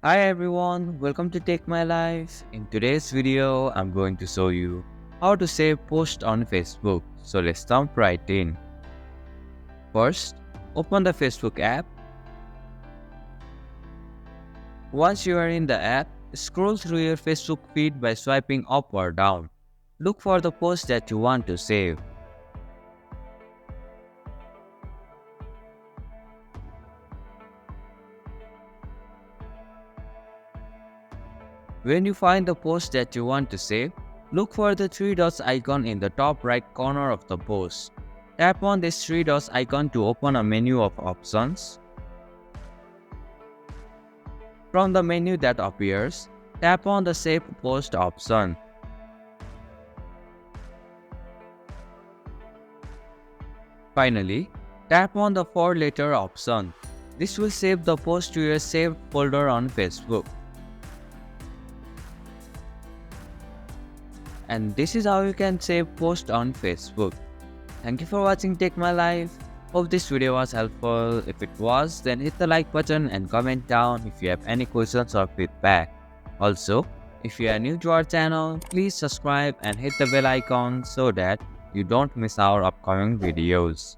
Hi everyone, welcome to Take My Life. In today's video, I'm going to show you how to save post on Facebook. So let's jump right in. First, open the Facebook app. Once you are in the app, scroll through your Facebook feed by swiping up or down. Look for the post that you want to save. When you find the post that you want to save, look for the three dots icon in the top right corner of the post. Tap on this three dots icon to open a menu of options. From the menu that appears, tap on the Save Post option. Finally, tap on the 4-letter option. This will save the post to your saved folder on Facebook. And this is how you can save post on Facebook. Thank you for watching Take My Life. Hope this video was helpful. If it was, then hit the like button and comment down if you have any questions or feedback. Also, if you are new to our channel, please subscribe and hit the bell icon so that you don't miss our upcoming videos.